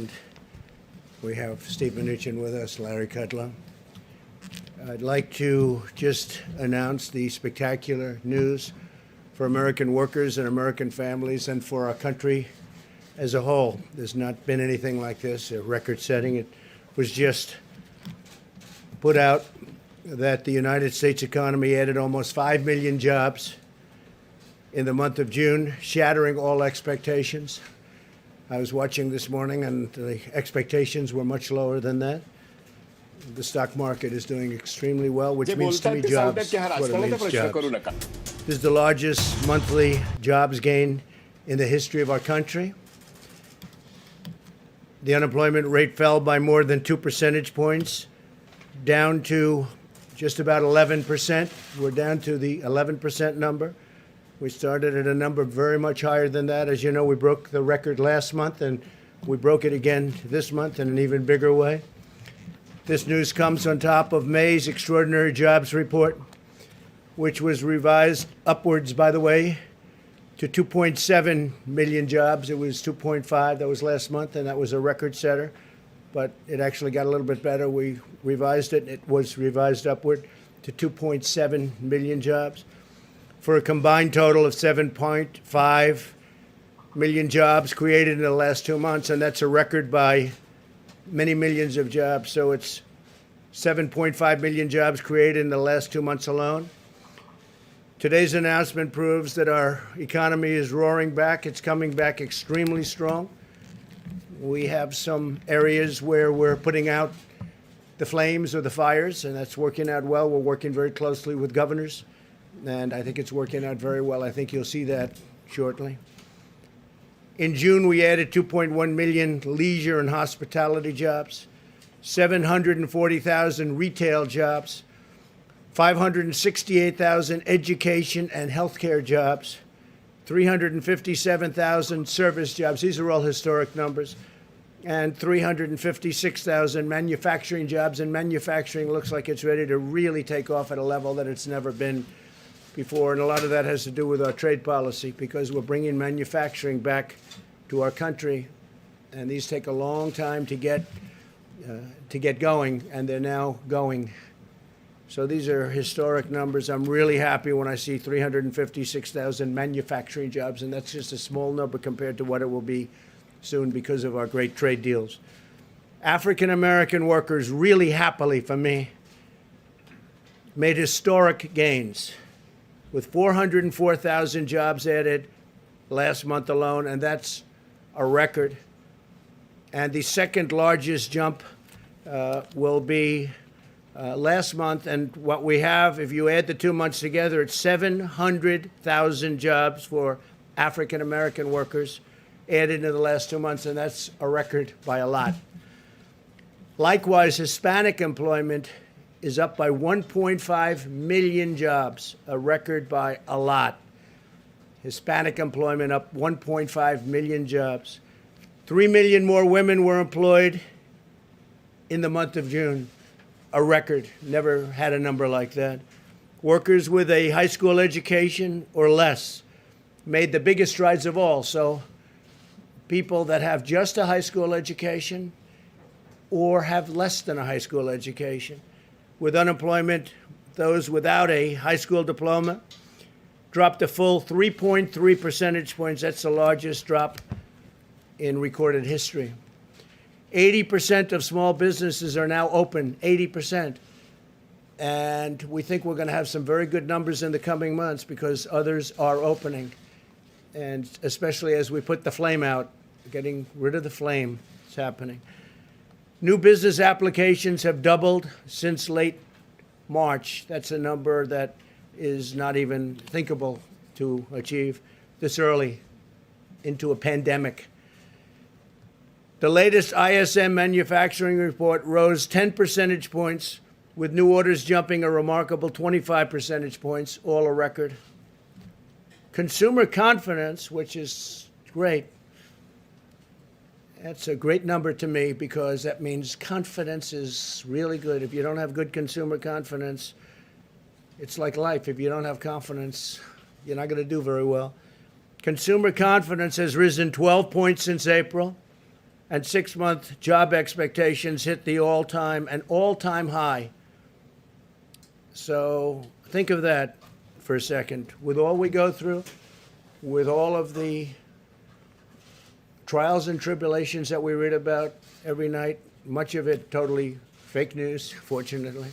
and we have Steve Mnuchin with us, Larry Kudlow. I'd like to just announce the spectacular news for American workers and American families and for our country as a whole. There's not been anything like this, a record-setting. It was just put out that the United States economy added almost 5 million jobs in the month of June, shattering all expectations. I was watching this morning, and the expectations were much lower than that. The stock market is doing extremely well, which J means to me बोलतात ते सांगतात jobs. की हा What it राजकारणाचा means प्रश्न करू jobs. नका. This is the largest monthly jobs gain in the history of our country. The unemployment rate fell by more than 2 percentage points, down to just about 11%. We're down to the 11% number. We started at a number very much higher than that. As you know, we broke the record last month, and we broke it again this month in an even bigger way. This news comes on top of May's extraordinary jobs report, which was revised upwards, by the way, to 2.7 million jobs. It was 2.5, that was last month, and that was a record setter. But it actually got a little bit better. We revised it. It was revised upward to 2.7 million jobs, for a combined total of 7.5 million jobs created in the last 2 months, and that's a record by many millions of jobs. So it's 7.5 million jobs created in the last 2 months alone. Today's announcement proves that our economy is roaring back. It's coming back extremely strong. We have some areas where we're putting out the flames or the fires, and that's working out well. We're working very closely with governors, and I think it's working out very well. I think you'll see that shortly. In June, we added 2.1 million leisure and hospitality jobs, 740,000 retail jobs, 568,000 education and healthcare jobs, 357,000 service jobs. These are all historic numbers. And 356,000 manufacturing jobs. And manufacturing looks like it's ready to really take off at a level that it's never been before. And a lot of that has to do with our trade policy, because we're bringing manufacturing back to our country. And these take a long time to get going, and they're now going. So these are historic numbers. I'm really happy when I see 356,000 manufacturing jobs, and that's just a small number compared to what it will be soon because of our great trade deals. African-American workers, really happily for me, made historic gains with 404,000 jobs added last month alone, and that's a record. And the second largest jump will be last month, and what we have, if you add the 2 months together, it's 700,000 jobs for African-American workers added in the last 2 months, and that's a record by a lot. Likewise, Hispanic employment is up by 1.5 million jobs, a record by a lot. Hispanic employment up 1.5 million jobs. 3 million more women were employed in the month of June. A record. Never had a number like that. Workers with a high school education or less made the biggest strides of all. So people that have just a high school education or have less than a high school education. With unemployment, those without a high school diploma dropped a full 3.3 percentage points. That's the largest drop in recorded history. 80% of small businesses are now open, 80%. And we think we're going to have some very good numbers in the coming months because others are opening. And especially as we put the flame out, getting rid of the flame, it's happening. New business applications have doubled since late March. That's a number that is not even thinkable to achieve this early into a pandemic. The latest ISM manufacturing report rose 10 percentage points, with new orders jumping a remarkable 25 percentage points, all a record. Consumer confidence, which is great, that's a great number to me because that means confidence is really good. If you don't have good consumer confidence, it's like life. If you don't have confidence, you're not going to do very well. Consumer confidence has risen 12 points since April. and 6-month job expectations hit an all-time high. So think of that for a second. With all we go through, with all of the trials and tribulations that we read about every night, much of it totally fake news, fortunately.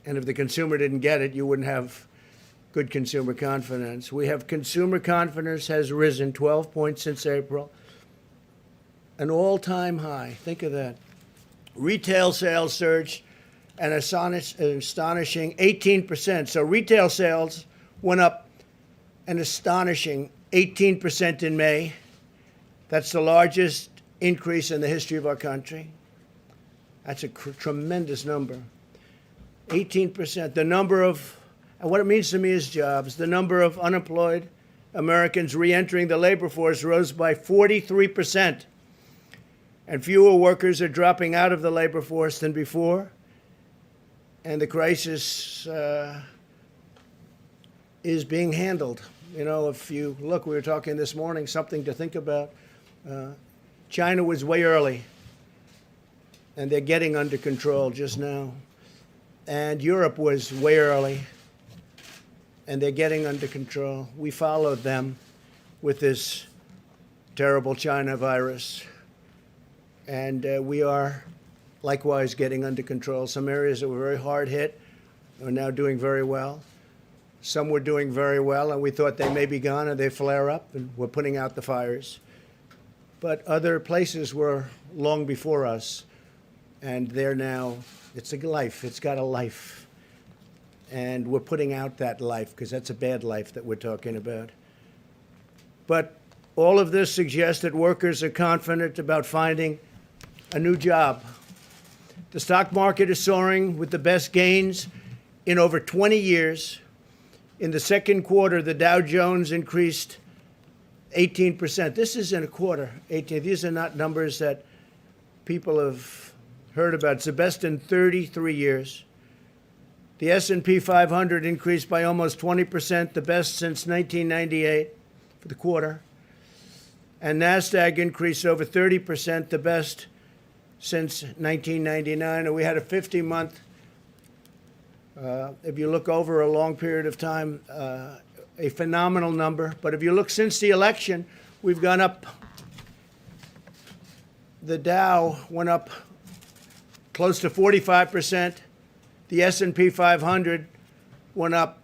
And if the consumer didn't get it, you wouldn't have good consumer confidence. We have consumer confidence has risen 12 points since April, an all-time high. Think of that. Retail sales surged an astonishing 18%. So retail sales went up an astonishing 18% in May. That's the largest increase in the history of our country. That's a tremendous number. 18%. The number of, and what it means to me is jobs, the number of unemployed Americans re-entering the labor force rose by 43%. And fewer workers are dropping out of the labor force than before. And the crisis is being handled. You know, if you look, we were talking this morning, something to think about. China was way early, and they're getting under control just now. And Europe was way early, and they're getting under control. We followed them with this terrible China virus, and we are likewise getting under control. Some areas that were very hard hit are now doing very well. Some were doing very well, and we thought they may be gone, and they flare up, and we're putting out the fires. But other places were long before us, and they're now, it's a life. It's got a life. And we're putting out that life, because that's a bad life that we're talking about. But all of this suggests that workers are confident about finding a new job. The stock market is soaring with the best gains in over 20 years. In the second quarter, the Dow Jones increased 18%. This is in a quarter, 18. These are not numbers that people have heard about. It's the best in 33 years. The S&P 500 increased by almost 20%, the best since 1998 for the quarter. And NASDAQ increased over 30%, the best since 1999. And we had a 50-month, if you look over a long period of time, a phenomenal number. But if you look since the election, we've gone up. The Dow went up close to 45%. The S&P 500 went up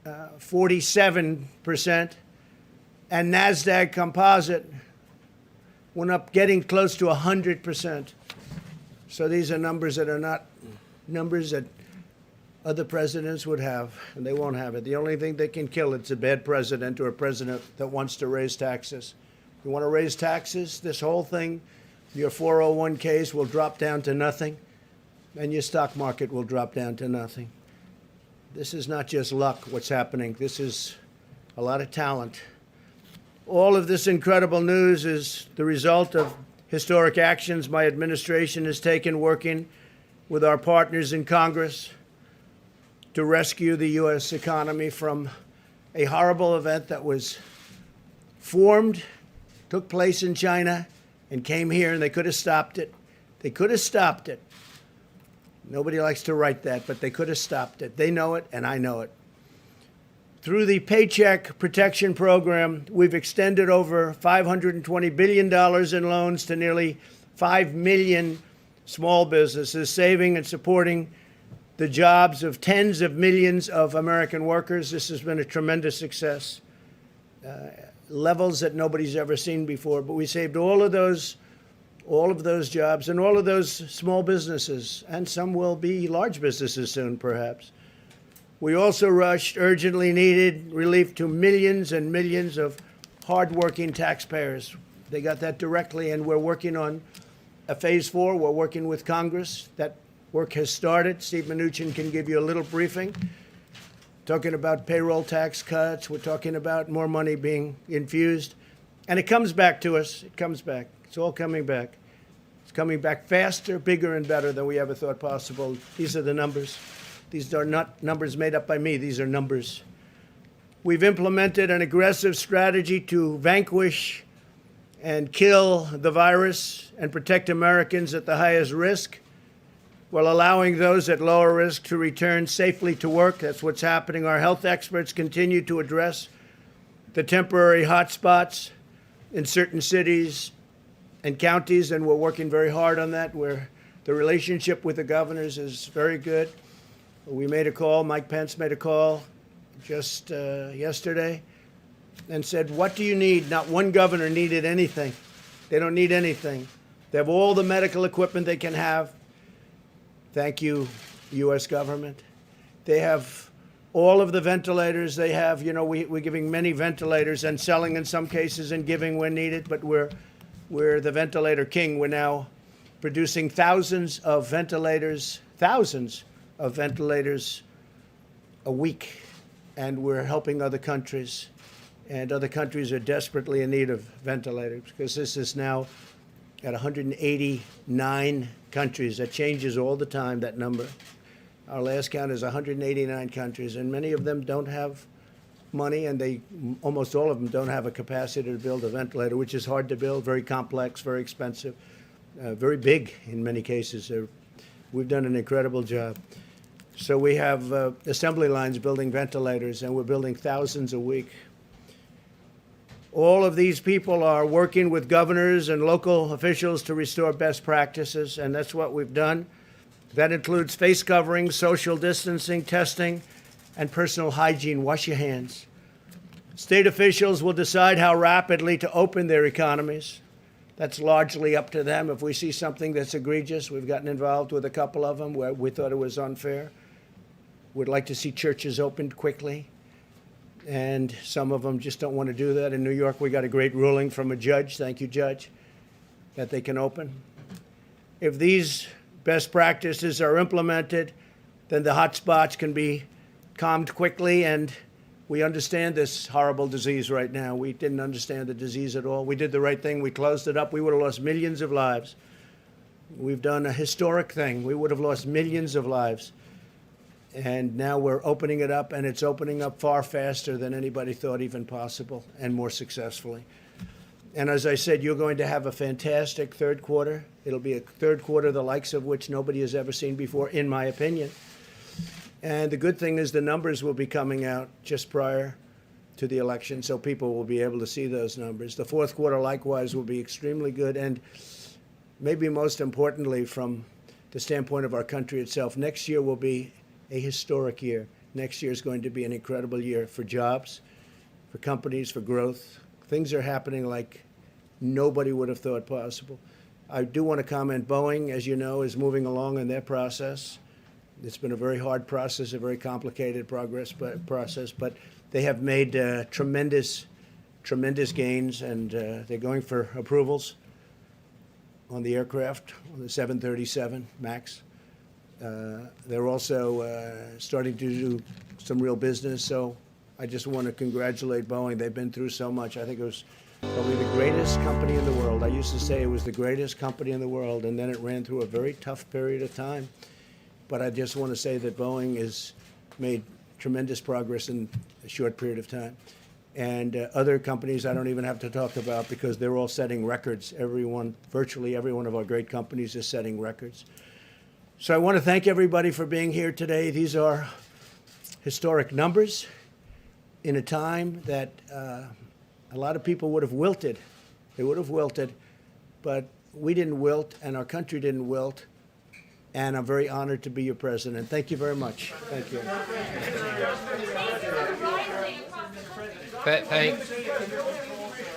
47%. And NASDAQ Composite went up getting close to 100%. So these are numbers that are not numbers that other presidents would have, and they won't have it. The only thing they can kill it's a bad president or a president that wants to raise taxes. You want to raise taxes, this whole thing, your 401ks will drop down to nothing, and your stock market will drop down to nothing. This is not just luck, what's happening. This is a lot of talent. All of this incredible news is the result of historic actions my administration has taken working with our partners in Congress to rescue the U.S. economy from a horrible event that was formed, took place in China, and came here, and they could have stopped it. They could have stopped it. Nobody likes to write that, but they could have stopped it. They know it, and I know it. Through the Paycheck Protection Program, we've extended over $520 billion in loans to nearly 5 million small businesses, saving and supporting the jobs of tens of millions of American workers. This has been a tremendous success, levels that nobody's ever seen before. But we saved all of those jobs and all of those small businesses, and some will be large businesses soon, perhaps. We also rushed urgently needed relief to millions and millions of hardworking taxpayers. They got that directly, and we're working on a phase 4. We're working with Congress. That work has started. Steve Mnuchin can give you a little briefing. Talking about payroll tax cuts. We're talking about more money being infused. And it comes back to us. It comes back. It's all coming back. It's coming back faster, bigger, and better than we ever thought possible. These are the numbers. These are not numbers made up by me. These are numbers. We've implemented an aggressive strategy to vanquish and kill the virus and protect Americans at the highest risk while allowing those at lower risk to return safely to work. That's what's happening. Our health experts continue to address the temporary hotspots in certain cities and counties, and we're working very hard on that, where the relationship with the governors is very good. We made a call, Mike Pence made a call just yesterday and said, what do you need? Not one governor needed anything. They don't need anything. They have all the medical equipment they can have. Thank you, U.S. government. They have all of the ventilators they have. You know, we're giving many ventilators and selling in some cases and giving when needed, but we're the ventilator king. We're now producing thousands of ventilators a week, and we're helping other countries. And other countries are desperately in need of ventilators, because this is now at 189 countries. That changes all the time, that number. Our last count is 189 countries, and many of them don't have money, and almost all of them don't have a capacity to build a ventilator, which is hard to build, very complex, very expensive, very big in many cases. We've done an incredible job. So we have assembly lines building ventilators, and we're building thousands a week. All of these people are working with governors and local officials to restore best practices, and that's what we've done. That includes face coverings, social distancing, testing, and personal hygiene. Wash your hands. State officials will decide how rapidly to open their economies. That's largely up to them. If we see something that's egregious, we've gotten involved with a couple of them where we thought it was unfair. We'd like to see churches opened quickly, and some of them just don't want to do that. In New York, we got a great ruling from a judge, thank you, Judge, that they can open. If these best practices are implemented, then the hot spots can be calmed quickly, and we understand this horrible disease right now. We didn't understand the disease at all. We did the right thing. We closed it up. We would have lost millions of lives. We've done a historic thing. We would have lost millions of lives. And now we're opening it up, and it's opening up far faster than anybody thought even possible, and more successfully. And as I said, you're going to have a fantastic third quarter. It'll be a third quarter the likes of which nobody has ever seen before, in my opinion. And the good thing is the numbers will be coming out just prior to the election, so people will be able to see those numbers. The fourth quarter, likewise, will be extremely good, and maybe most importantly, from the standpoint of our country itself, next year will be a historic year. Next year is going to be an incredible year for jobs, for companies, for growth. Things are happening like nobody would have thought possible. I do want to comment, Boeing, as you know, is moving along in their process. It's been a very hard process, a very complicated process, but they have made tremendous gains, and they're going for approvals on the aircraft, on the 737 MAX. They're also starting to do some real business, so I just want to congratulate Boeing. They've been through so much. I think it was probably the greatest company in the world. I used to say it was the greatest company in the world, and then it ran through a very tough period of time. But I just want to say that Boeing has made tremendous progress in a short period of time. And other companies I don't even have to talk about, because they're all setting records. Virtually every one of our great companies is setting records. So I want to thank everybody for being here today. These are historic numbers in a time that a lot of people would have wilted. They would have wilted, but we didn't wilt, and our country didn't wilt. And I'm very honored to be your president. Thank you very much. Thank you. Thanks.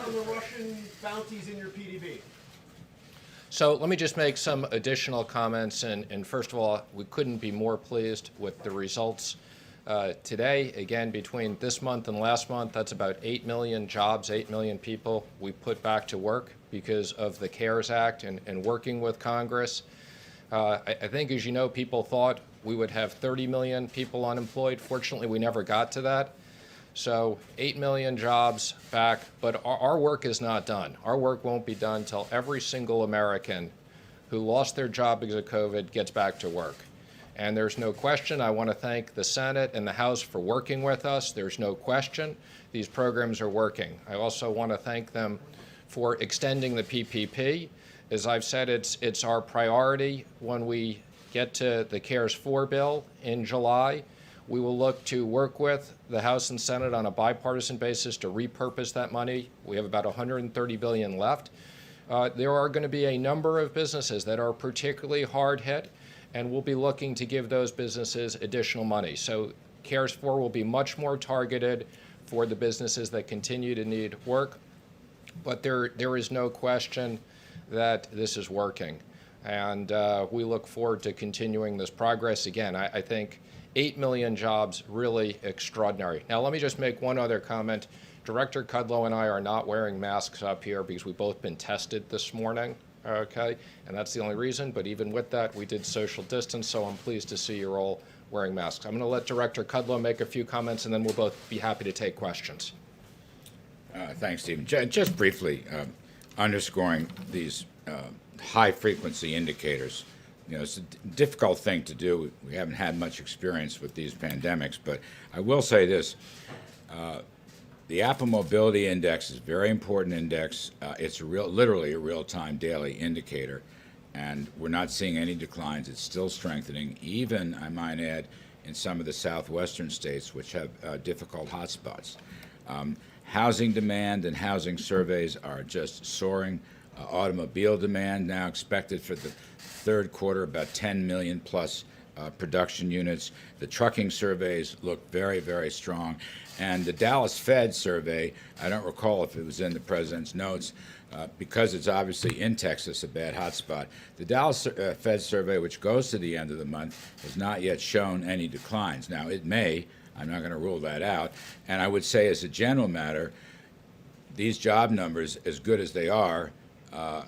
On the Russian bounties in your PDB. So let me just make some additional comments. And first of all, we couldn't be more pleased with the results today. Again, between this month and last month, that's about 8 million jobs, 8 million people we put back to work because of the CARES Act and working with Congress. I think, as you know, people thought we would have 30 million people unemployed. Fortunately, we never got to that. So 8 million jobs back, but our work is not done. Our work won't be done until every single American who lost their job because of COVID gets back to work. And there's no question, I want to thank the Senate and the House for working with us. There's no question these programs are working. I also want to thank them for extending the PPP. As I've said, it's our priority when we get to the CARES 4 bill in July. We will look to work with the House and Senate on a bipartisan basis to repurpose that money. We have about $130 billion left. There are going to be a number of businesses that are particularly hard hit, and we'll be looking to give those businesses additional money. So CARES 4 will be much more targeted for the businesses that continue to need work. But there is no question that this is working. And we look forward to continuing this progress. Again, I think 8 million jobs, really extraordinary. Now, let me just make one other comment. Director Kudlow and I are not wearing masks up here because we've both been tested this morning, okay? And that's the only reason. But even with that, we did social distance, so I'm pleased to see you're all wearing masks. I'm going to let Director Kudlow make a few comments, and then we'll both be happy to take questions. Thanks, Stephen. Just briefly, underscoring these high-frequency indicators. You know, it's a difficult thing to do. We haven't had much experience with these pandemics, but I will say this. The Apple Mobility Index is a very important index. It's literally a real-time daily indicator, and we're not seeing any declines. It's still strengthening, even, I might add, in some of the southwestern states, which have difficult hotspots. Housing demand and housing surveys are just soaring. Automobile demand now expected for the third quarter, about 10 million plus production units. The trucking surveys look very, very strong. And the Dallas Fed survey, I don't recall if it was in the president's notes, because it's obviously in Texas, a bad hotspot. The Dallas Fed survey, which goes to the end of the month, has not yet shown any declines. Now, it may. I'm not going to rule that out. And I would say, as a general matter, these job numbers, as good as they are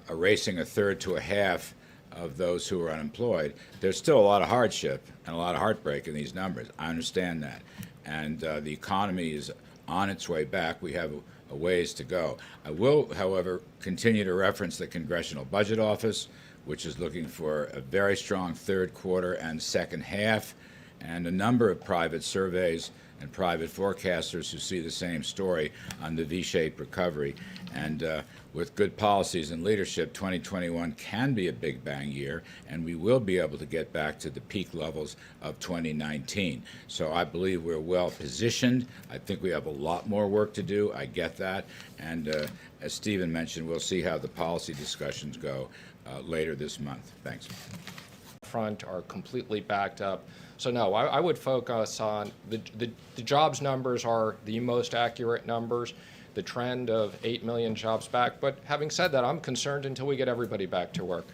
erasing a third to a half of those who are unemployed, there's still a lot of hardship and a lot of heartbreak in these numbers. I understand that. And the economy is on its way back. We have a ways to go. I will, however, continue to reference the Congressional Budget Office, which is looking for a very strong third quarter and second half, and a number of private surveys and private forecasters who see the same story on the V-shaped recovery. And with good policies and leadership, 2021 can be a big bang year, and we will be able to get back to the peak levels of 2019. So I believe we're well positioned. I think we have a lot more work to do. I get that. And as Stephen mentioned, we'll see how the policy discussions go later this month. Thanks. Front are completely backed up. So no, I would focus on the jobs numbers are the most accurate numbers, the trend of 8 million jobs back. But having said that, I'm concerned until we get everybody back to work.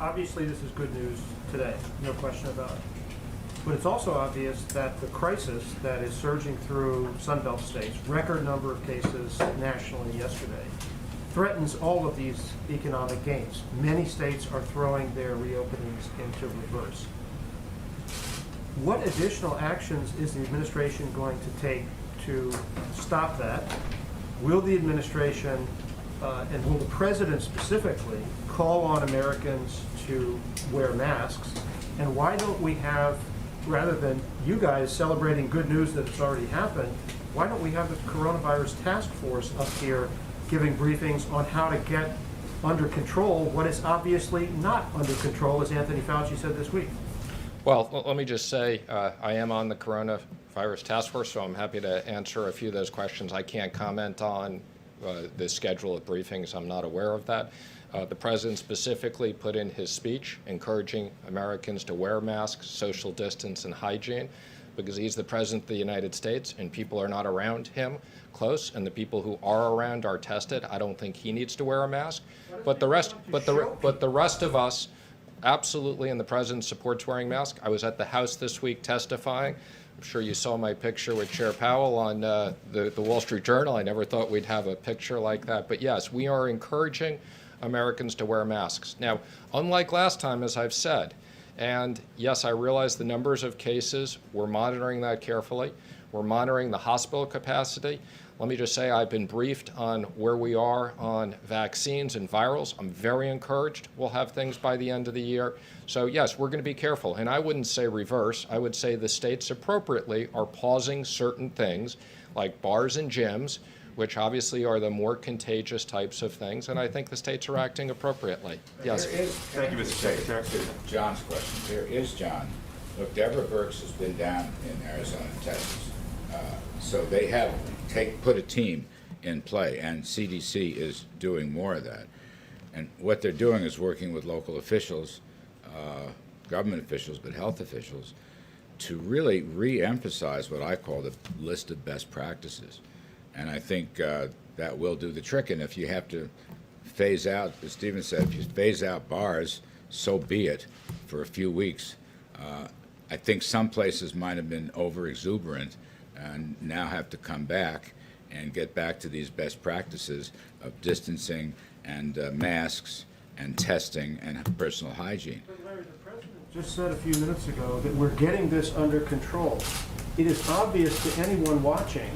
Obviously, this is good news today, no question about it. But it's also obvious that the crisis that is surging through Sunbelt states, record number of cases nationally yesterday, threatens all of these economic gains. Many states are throwing their reopenings into reverse. What additional actions is the administration going to take to stop that? Will the administration, and will the president specifically, call on Americans to wear masks? And why don't we have, rather than you guys celebrating good news that it's already happened, why don't we have the coronavirus task force up here giving briefings on how to get under control what is obviously not under control, as Anthony Fauci said this week? Well, let me just say I am on the coronavirus task force, so I'm happy to answer a few of those questions. I can't comment on the schedule of briefings. I'm not aware of that. The president specifically put in his speech encouraging Americans to wear masks, social distance, and hygiene, because he's the president of the United States and people are not around him close, and the people who are around are tested. I don't think he needs to wear a mask, but the rest of us absolutely, and the president supports wearing masks. I was at the House this week testifying. I'm sure you saw my picture with Chair Powell on the Wall Street Journal. I never thought we'd have a picture like that. But yes, we are encouraging Americans to wear masks. Now, unlike last time, as I've said, and yes, I realize the numbers of cases, we're monitoring that carefully. We're monitoring the hospital capacity. Let me just say I've been briefed on where we are on vaccines and virals. I'm very encouraged we'll have things by the end of the year. So yes, we're going to be careful. And I wouldn't say reverse. I would say the states appropriately are pausing certain things like bars and gyms which obviously are the more contagious types of things, and I think the states are acting appropriately. Yes. Thank you, Mr. Secretary. John's question. There is, John. Look, Deborah Birx has been down in Arizona and Texas. So they have put a team in play, and CDC is doing more of that. And what they're doing is working with local officials, government officials, but health officials, to really re-emphasize what I call the list of best practices. And I think that will do the trick. And if you have to phase out, as Stephen said, if you phase out bars, so be it for a few weeks. I think some places might have been over-exuberant and now have to come back and get back to these best practices of distancing and masks and testing and personal hygiene. But Larry, the president just said a few minutes ago that we're getting this under control. It is obvious to anyone watching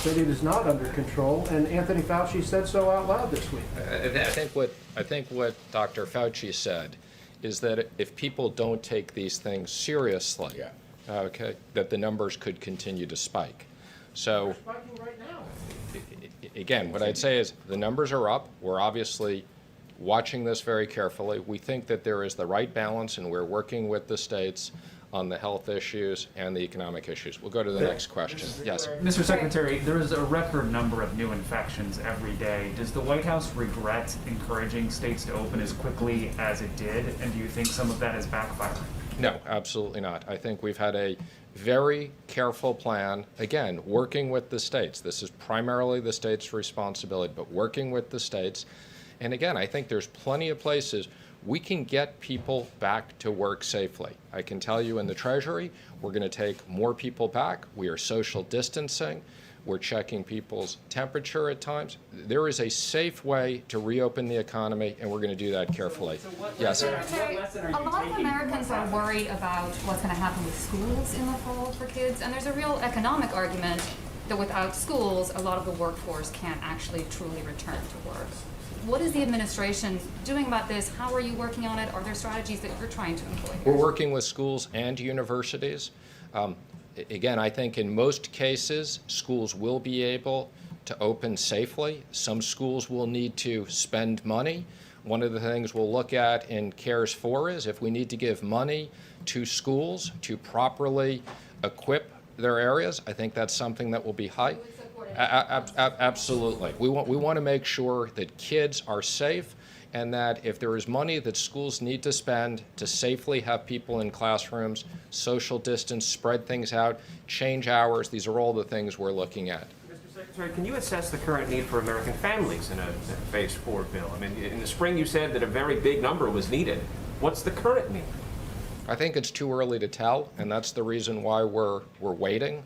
that it is not under control, and Anthony Fauci said so out loud this week. I think what Dr. Fauci said is that if people don't take these things seriously, Yeah. okay, that the numbers could continue to spike. So We're spiking right now. again, what I'd say is the numbers are up. We're obviously watching this very carefully. We think that there is the right balance, and we're working with the states on the health issues and the economic issues. We'll go to the next question. Yes. Mr. Secretary, there is a record number of new infections every day. Does the White House regret encouraging states to open as quickly as it did? And do you think some of that is backfiring? No, absolutely not. I think we've had a very careful plan, again, working with the states. This is primarily the states' responsibility, but working with the states. And again, I think there's plenty of places we can get people back to work safely. I can tell you in the Treasury, we're going to take more people back. We are social distancing. We're checking people's temperature at times. There is a safe way to reopen the economy, and we're going to do that carefully. Yes. Secretary, a lot of Americans are worried about what's going to happen with schools in the fall for kids, and there's a real economic argument that without schools, a lot of the workforce can't actually truly return to work. What is the administration doing about this? How are you working on it? Are there strategies that you're trying to employ? We're working with schools and universities. Again, I think in most cases, schools will be able to open safely. Some schools will need to spend money. One of the things we'll look at in CARES 4 is if we need to give money to schools to properly equip their areas. I think that's something that will be high. Absolutely. We want to make sure that kids are safe, and that if there is money that schools need to spend to safely have people in classrooms, social distance, spread things out, change hours, these are all the things we're looking at. Mr. Secretary, can you assess the current need for American families in a Phase 4 bill? I mean, in the spring you said that a very big number was needed. What's the current need? I think it's too early to tell, and that's the reason why we're waiting.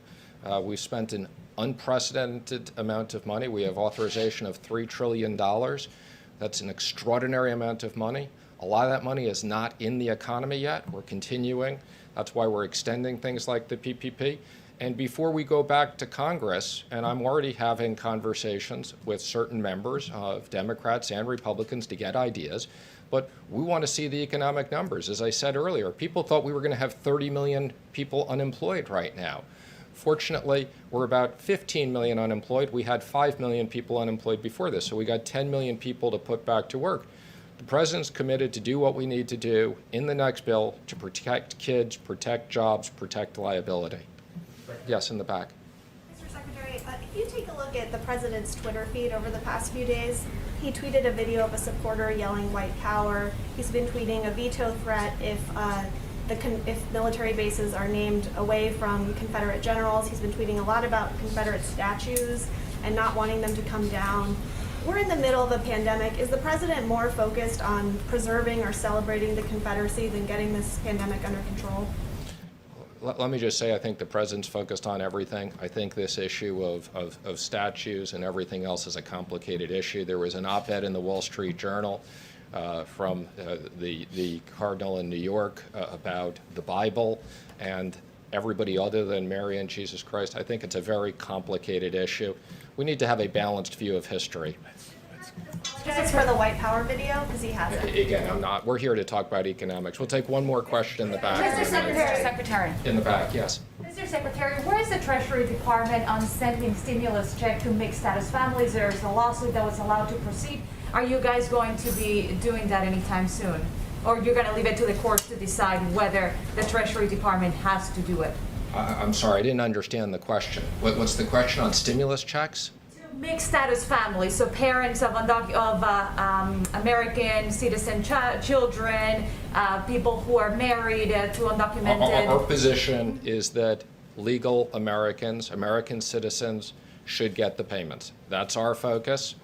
We've spent an unprecedented amount of money. We have authorization of $3 trillion. That's an extraordinary amount of money. A lot of that money is not in the economy yet. We're continuing. That's why we're extending things like the PPP. And before we go back to Congress, and I'm already having conversations with certain members of Democrats and Republicans to get ideas, but we want to see the economic numbers. As I said earlier, people thought we were going to have 30 million people unemployed right now. Fortunately, we're about 15 million unemployed. We had 5 million people unemployed before this, so we got 10 million people to put back to work. The president's committed to do what we need to do in the next bill to protect kids, protect jobs, protect liability. Yes, in the back. Mr. Secretary, if you take a look at the president's Twitter feed over the past few days, he tweeted a video of a supporter yelling "White Power." He's been tweeting a veto threat if military bases are named away from Confederate generals. He's been tweeting a lot about Confederate statues and not wanting them to come down. We're in the middle of a pandemic. Is the president more focused on preserving or celebrating the Confederacy than getting this pandemic under control? Let me just say, I think the president's focused on everything. I think this issue of statues and everything else is a complicated issue. There was an op-ed in the Wall Street Journal from the cardinal in New York about the Bible and everybody other than Mary and Jesus Christ. I think it's a very complicated issue. We need to have a balanced view of history. This is for the White Power video, because he has it. Again, I'm not. We're here to talk about economics. We'll take one more question in the back. Mr. Secretary. In the back, yes. Mr. Mr. Secretary, where is the Treasury Department on sending stimulus check to mixed status families? There's a lawsuit that was allowed to proceed. Are you guys going to be doing that anytime soon? Or you're going to leave it to the courts to decide whether the Treasury Department has to do it? I'm sorry, I didn't understand the question. What's the question on stimulus checks? Mixed status families, so parents of American citizen children, people who are married to undocumented. Our position is that legal Americans, American citizens, should get the payments. That's our focus.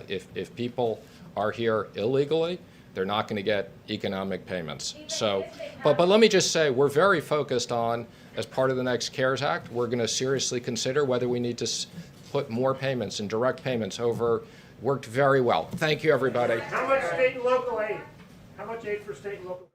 If people are here illegally, they're not going to get economic payments. So, but let me just say, we're very focused on, as part of the next CARES Act, we're going to seriously consider whether we need to put more payments and direct payments over. Worked very well. Thank you, everybody. How much state and local aid? How much aid for state and local?